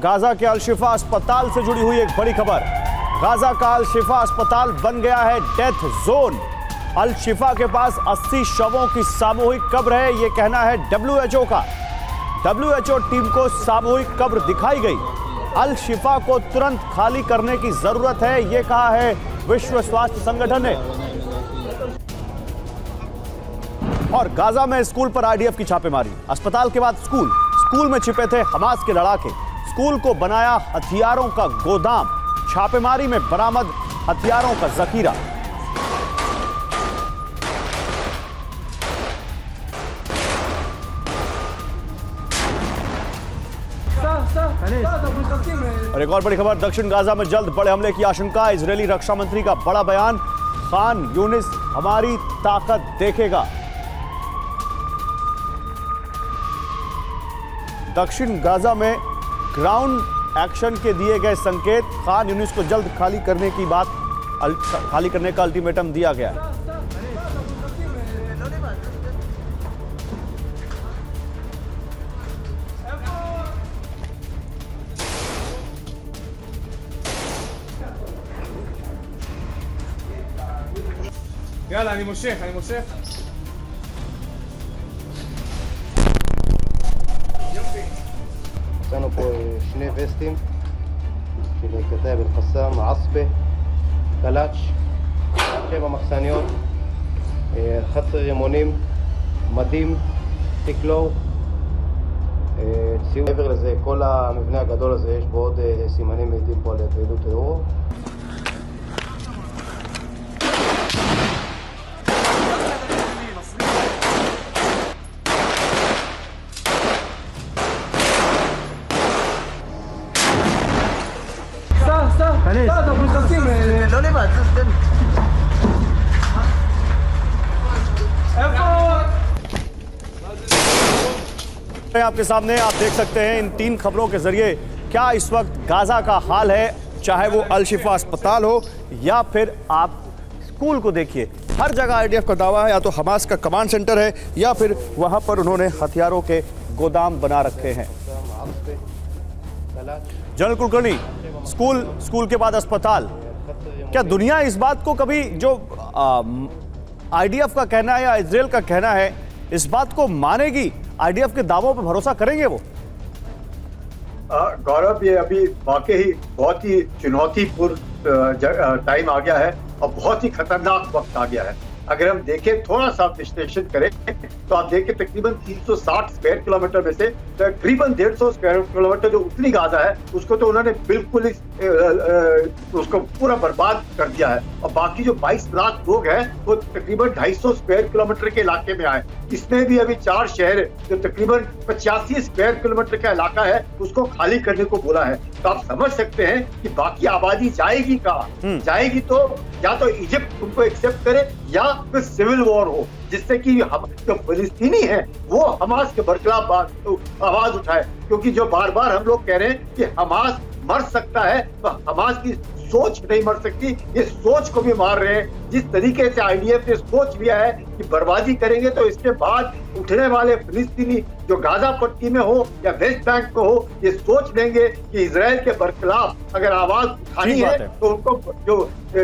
Gaza के अल शिफा अस्पताल से जुड़ी हुई एक बड़ी खबर। गाजा का अल शिफा अस्पताल बन गया है डेथ जोन। अल शिफा के पास 80 शवों की सामूहिक कब्र है, यह कहना है WHO का। WHO टीम को सामूहिक कब्र दिखाई गई। अल शिफा को तुरंत खाली करने की जरूरत है, यह कहा है विश्व स्वास्थ्य संगठन ने। और गाजा में स्कूल पर IDF की छापेमारी। अस्पताल के बाद स्कूल में छिपे थे हमास के लड़ाके। स्कूल को बनाया हथियारों का गोदाम। छापेमारी में बरामद हथियारों का जखीरा। और एक और बड़ी खबर, दक्षिण गाजा में जल्द बड़े हमले की आशंका। इजरायली रक्षा मंत्री का बड़ा बयान, खान यूनिस हमारी ताकत देखेगा। दक्षिण गाजा में ग्राउंड एक्शन के दिए गए संकेत। खान यूनिस को जल्द खाली करने का अल्टीमेटम दिया गया है। יאללה, אני מושך. מצאנו פה שני וסטים של כתב אל-קסאם, עסבה, קלאץ', 7 מחסניות, 11 רימונים, מדים, תיק לואו. מעבר לזה, כל המבנה הגדול הזה יש בו עוד סימנים מעידים פה על פעילות טרור. לא לבד, זה आपके सामने आप देख सकते हैं इन 3 खबरों के जरिए क्या इस वक्त गाजा का हाल है, चाहे वो अल शिफा अस्पताल हो या फिर आप स्कूल को देखिए। हर जगह IDF का दावा है या तो हमास का कमांड सेंटर है या फिर वहां पर उन्होंने हथियारों के गोदाम बना रखे हैं। जनरल कुलकर्णी, स्कूल के बाद अस्पताल, क्या दुनिया इस बात को कभी, जो IDF का कहना है या इजराइल का कहना है, इस बात को मानेगी? IDF के दावों पर भरोसा करेंगे वो? गौरव, ये अभी वाकई बहुत ही चुनौतीपूर्ण टाइम आ गया है और बहुत ही खतरनाक वक्त आ गया है। अगर हम देखें, थोड़ा सा विश्लेषण करें तो आप देखें तकरीबन 360 स्क्वायर किलोमीटर में से तकरीबन 150 स्क्वायर किलोमीटर जो उत्तरी गाजा है उसको तो उन्होंने बिल्कुल उसको पूरा बर्बाद कर दिया है। और बाकी जो 22 लाख लोग हैं वो तकरीबन 250 स्क्वायर किलोमीटर के इलाके में आए। इसमें भी अभी 4 शहर जो तकरीबन 85 स्क्वायर किलोमीटर का इलाका है उसको खाली करने को बोला है। तो आप समझ सकते हैं कि बाकी आबादी जाएगी कहाँ? जाएगी तो या तो इजिप्ट उनको एक्सेप्ट करे या फिर सिविल वॉर हो, जिससे कि हम जो फिलिस्तीनी हैं वो हमास के बरखिलाफ आवाज उठाए। क्योंकि जो बार बार हम लोग कह रहे हैं कि हमास मर सकता है, तो हमास की सोच नहीं मर सकती, ये सोच को भी मार रहे हैं। जिस तरीके से IDF ने सोच लिया है कि बर्बादी करेंगे तो इसके बाद उठने वाले फिलिस्तीनी जो गाजा पट्टी में हो या वेस्ट बैंक में हो, ये सोच लेंगे कि इजराइल के बरखिलाफ अगर आवाज उठानी है तो उनको जो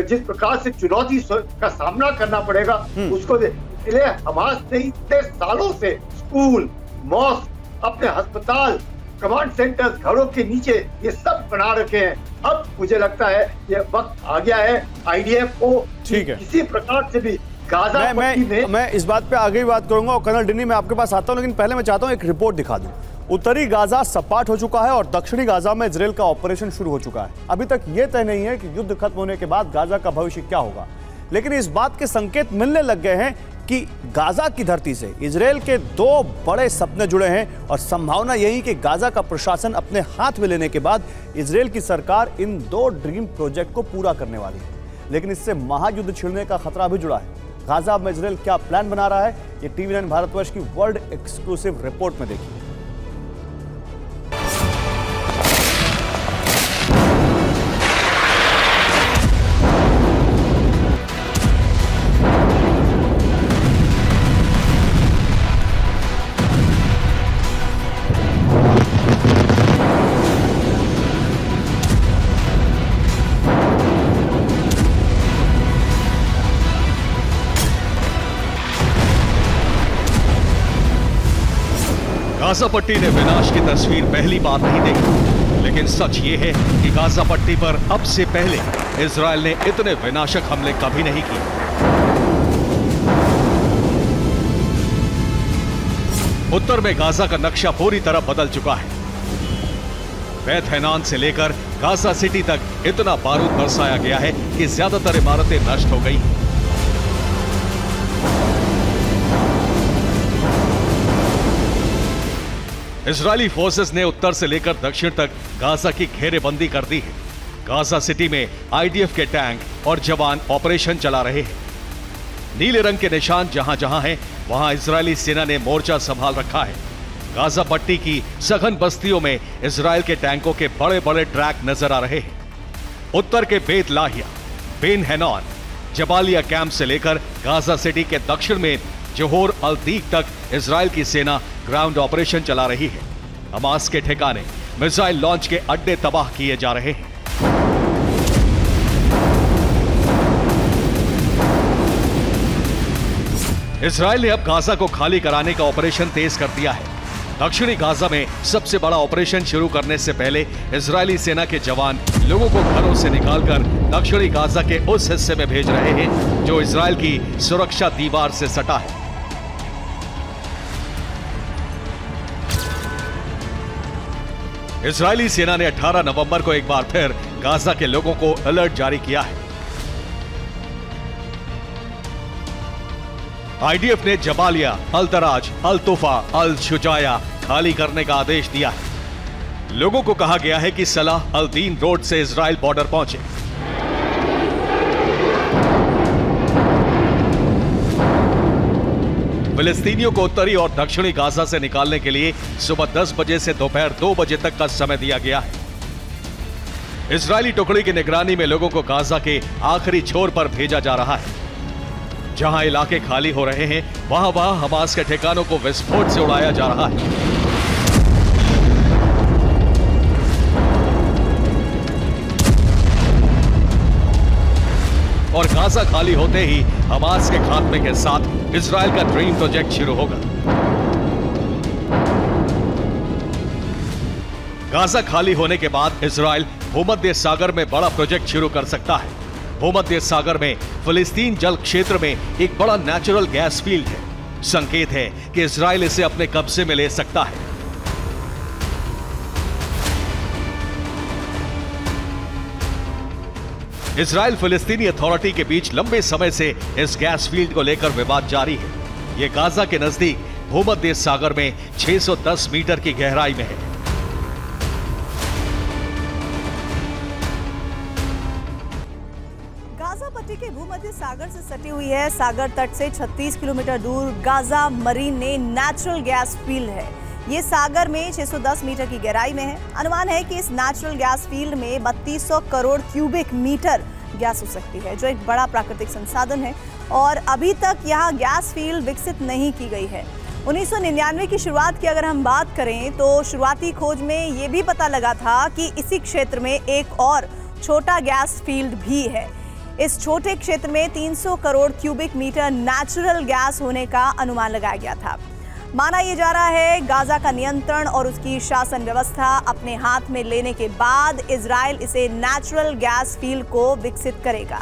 जिस प्रकार से चुनौती का सामना करना पड़ेगा उसको इसलिए हमास ने इतने सालों से स्कूल, मॉस्क, अपने अस्पताल, कमांड सेंटर्स, घरों के नीचे ये सब बना रखे हैं। अब मुझे लगता है ये वक्त आ गया है IDF को किसी प्रकार से भी गाजा पट्टी में। मैं इस बात पे आगे भी बात करूंगा और कर्नल डिनी मैं आपके पास आता हूं, लेकिन पहले मैं चाहता हूं एक रिपोर्ट दिखा दूं। उत्तरी गाजा सपाट हो चुका है और दक्षिणी गाजा में इजराइल का ऑपरेशन शुरू हो चुका है। अभी तक यह तय नहीं है कि युद्ध खत्म होने के बाद गाजा का भविष्य क्या होगा, लेकिन इस बात के संकेत मिलने लग गए हैं कि गाजा की धरती से इजराइल के 2 बड़े सपने जुड़े हैं और संभावना यही कि गाजा का प्रशासन अपने हाथ में लेने के बाद इजराइल की सरकार इन 2 ड्रीम प्रोजेक्ट को पूरा करने वाली है। लेकिन इससे महायुद्ध छिड़ने का खतरा भी जुड़ा है। गाजा में इजराइल क्या प्लान बना रहा है, ये TV9 भारतवर्ष की वर्ल्ड एक्सक्लूसिव रिपोर्ट में देखिए। गाजा पट्टी ने विनाश की तस्वीर पहली बार नहीं देखी, लेकिन सच ये है कि गाजा पट्टी पर अब से पहले इजराइल ने इतने विनाशक हमले कभी नहीं किए। उत्तर में गाजा का नक्शा पूरी तरह बदल चुका है। बैत हैनान से लेकर गाजा सिटी तक इतना बारूद बरसाया गया है कि ज्यादातर इमारतें नष्ट हो गई। इजरायली फोर्सेस ने उत्तर से लेकर दक्षिण तक गाजा की घेरेबंदी कर दी है। गाजा सिटी में आईडीएफ के टैंक और जवान ऑपरेशन चला रहे हैं। नीले रंग के निशान जहां जहां हैं, वहां इजरायली सेना ने मोर्चा संभाल रखा है। गाजा पट्टी की सघन बस्तियों में इजराइल के टैंकों के बड़े बड़े ट्रैक नजर आ रहे हैं। उत्तर के बेत लाहिया, बेन हैनॉन, जबालिया कैंप से लेकर गाजा सिटी के दक्षिण में जोहोर अल दीक तक इजराइल की सेना ग्राउंड ऑपरेशन चला रही है। हमास के ठिकाने, मिसाइल लॉन्च के अड्डे तबाह किए जा रहे हैं। इजराइल ने अब गाजा को खाली कराने का ऑपरेशन तेज कर दिया है। दक्षिणी गाजा में सबसे बड़ा ऑपरेशन शुरू करने से पहले इजरायली सेना के जवान लोगों को घरों से निकालकर दक्षिणी गाजा के उस हिस्से में भेज रहे हैं जो इजराइल की सुरक्षा दीवार से सटा है। इजरायली सेना ने 18 नवंबर को एक बार फिर गाजा के लोगों को अलर्ट जारी किया है। आईडीएफ ने जबालिया, अल दराज, अल तुफा, अल शुजाया खाली करने का आदेश दिया है। लोगों को कहा गया है कि सलाह अल दीन रोड से इजराइल बॉर्डर पहुंचे। फिलिस्तीनियों को उत्तरी और दक्षिणी गाजा से निकालने के लिए सुबह 10 बजे से दोपहर 2 बजे तक का समय दिया गया है। इजरायली टुकड़ी की निगरानी में लोगों को गाजा के आखिरी छोर पर भेजा जा रहा है। जहां इलाके खाली हो रहे हैं, वहां हमास के ठिकानों को विस्फोट से उड़ाया जा रहा है। और गाजा खाली होते ही हमास के खात्मे के साथ इजराइल का ड्रीम प्रोजेक्ट शुरू होगा। गाजा खाली होने के बाद इजराइल भूमध्य सागर में बड़ा प्रोजेक्ट शुरू कर सकता है। भूमध्य सागर में फिलिस्तीन जल क्षेत्र में एक बड़ा नेचुरल गैस फील्ड है। संकेत है कि इजराइल इसे अपने कब्जे में ले सकता है। इजराइल फिलिस्तीनी अथॉरिटी के बीच लंबे समय से इस गैस फील्ड को लेकर विवाद जारी है। यह गाजा के नजदीक भूमध्य सागर में 610 मीटर की गहराई में है। गाजा पट्टी के भूमध्य सागर से सटी हुई है। सागर तट से 36 किलोमीटर दूर गाजा मरीन ने नेचुरल गैस फील्ड है। ये सागर में 610 मीटर की गहराई में है। अनुमान है कि इस नेचुरल गैस फील्ड में 3200 करोड़ क्यूबिक मीटर गैस हो सकती है, जो एक बड़ा प्राकृतिक संसाधन है और अभी तक यहाँ गैस फील्ड विकसित नहीं की गई है। 1999 की शुरुआत की अगर हम बात करें तो शुरुआती खोज में ये भी पता लगा था कि इसी क्षेत्र में एक और छोटा गैस फील्ड भी है। इस छोटे क्षेत्र में 300 crore cubic metre natural gas होने का अनुमान लगाया गया था। माना यह जा रहा है गाजा का नियंत्रण और उसकी शासन व्यवस्था अपने हाथ में लेने के बाद इजराइल इसे नेचुरल गैस फील्ड को विकसित करेगा,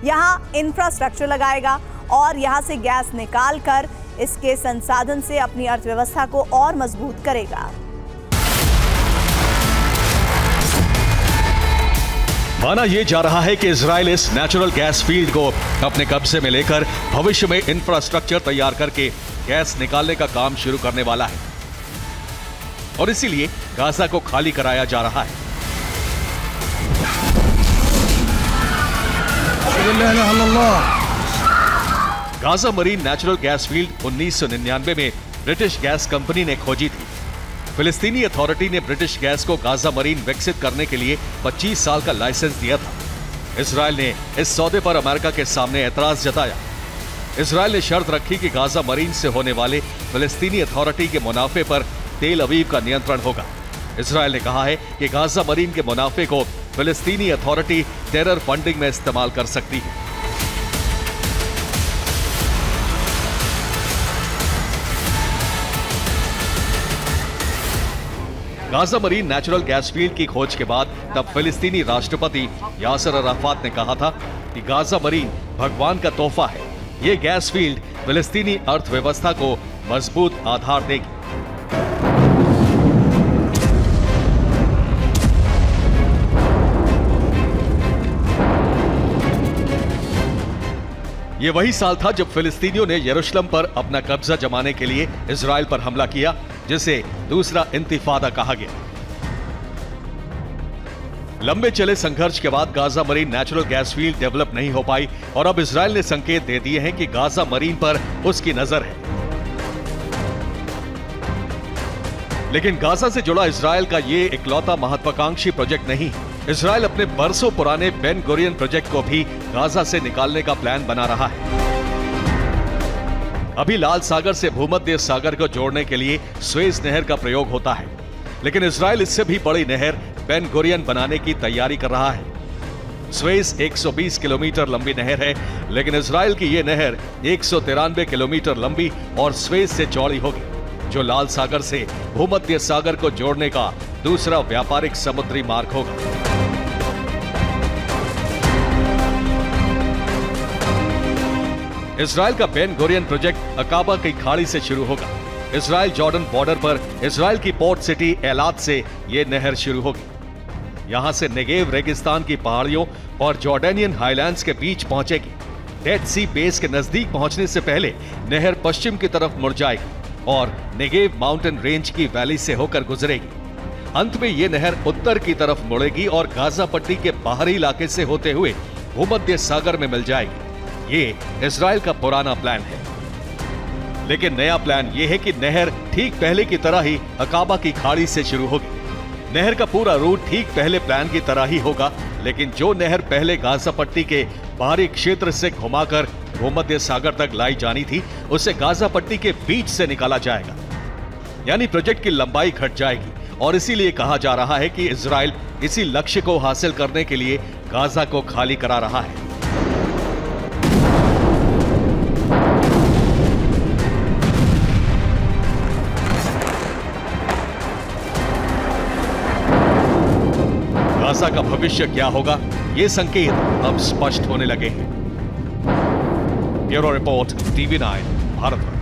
यहाँ इंफ्रास्ट्रक्चर लगाएगा और यहाँ से गैस निकालकर इसके संसाधन से अपनी अर्थव्यवस्था को और मजबूत करेगा। माना यह जा रहा है कि इजराइल इस नेचुरल गैस फील्ड को अपने कब्जे में लेकर भविष्य में इंफ्रास्ट्रक्चर तैयार करके गैस निकालने का काम शुरू करने वाला है और इसीलिए गाजा को खाली कराया जा रहा है। Gaza marine natural gas field 1999 में ब्रिटिश गैस कंपनी ने खोजी थी। फिलिस्तीनी अथॉरिटी ने ब्रिटिश गैस को गाजा मरीन विकसित करने के लिए 25 साल का लाइसेंस दिया था। इजराइल ने इस सौदे पर अमेरिका के सामने एतराज जताया। इजराइल ने शर्त रखी कि गाजा मरीन से होने वाले फिलिस्तीनी अथॉरिटी के मुनाफे पर तेल अवीव का नियंत्रण होगा। इजराइल ने कहा है कि गाजा मरीन के मुनाफे को फिलिस्तीनी अथॉरिटी टेरर फंडिंग में इस्तेमाल कर सकती है। Gaza marine natural gas field की खोज के बाद तब फिलिस्तीनी राष्ट्रपति यासर अराफात ने कहा था कि गाजा मरीन भगवान का तोहफा है। ये गैस फील्ड फिलिस्तीनी अर्थव्यवस्था को मजबूत आधार देगी। ये वही साल था जब फिलिस्तीनियों ने यरूशलेम पर अपना कब्जा जमाने के लिए इजराइल पर हमला किया, जिसे दूसरा इंतिफादा कहा गया। लंबे चले संघर्ष के बाद Gaza marine natural gas field develop नहीं हो पाई और अब इजराइल ने संकेत दे दिए हैं कि गाजा मरीन पर उसकी नजर है। लेकिन गाजा से जुड़ा इजराइल का ये इकलौता महत्वाकांक्षी प्रोजेक्ट नहीं है। इजराइल अपने बरसों पुराने बेन गुरियन प्रोजेक्ट को भी गाजा से निकालने का प्लान बना रहा है। अभी लाल सागर से भूमध्य सागर को जोड़ने के लिए स्वेज नहर का प्रयोग होता है, लेकिन इजराइल इससे भी बड़ी नहर बेन गुरियन बनाने की तैयारी कर रहा है। स्वेज 120 किलोमीटर लंबी नहर है, लेकिन इजराइल की यह नहर 193 किलोमीटर लंबी और स्वेज से चौड़ी होगी, जो लाल सागर से भूमध्य सागर को जोड़ने का दूसरा व्यापारिक समुद्री मार्ग होगा। इजराइल का बेन गुरियन प्रोजेक्ट अकाबा की खाड़ी से शुरू होगा। इजराइल जॉर्डन बॉर्डर पर इजराइल की पोर्ट सिटी एलात से यह नहर शुरू होगी। यहां से नेगेव रेगिस्तान की पहाड़ियों और जॉर्डेनियन हाईलैंड्स के बीच पहुंचेगी। डेड सी बेस के नजदीक पहुंचने से पहले नहर पश्चिम की तरफ मुड़ जाएगी और नेगेव माउंटेन रेंज की वैली से होकर गुजरेगी। अंत में यह नहर उत्तर की तरफ मुड़ेगी और गाजा पट्टी के बाहरी इलाके से होते हुए भूमध्य सागर में मिल जाएगी। ये इजराइल का पुराना प्लान है, लेकिन नया प्लान यह है कि नहर ठीक पहले की तरह ही अकाबा की खाड़ी से शुरू होगी। नहर का पूरा रूट ठीक पहले प्लान की तरह ही होगा, लेकिन जो नहर पहले गाजा पट्टी के बाहरी क्षेत्र से घुमाकर भूमध्य सागर तक लाई जानी थी, उसे गाजा पट्टी के बीच से निकाला जाएगा। यानी प्रोजेक्ट की लंबाई घट जाएगी और इसीलिए कहा जा रहा है कि इजराइल इसी लक्ष्य को हासिल करने के लिए गाजा को खाली करा रहा है। गाजा का भविष्य क्या होगा, ये संकेत अब स्पष्ट होने लगे हैं। Bureau report, TV9 Bharat.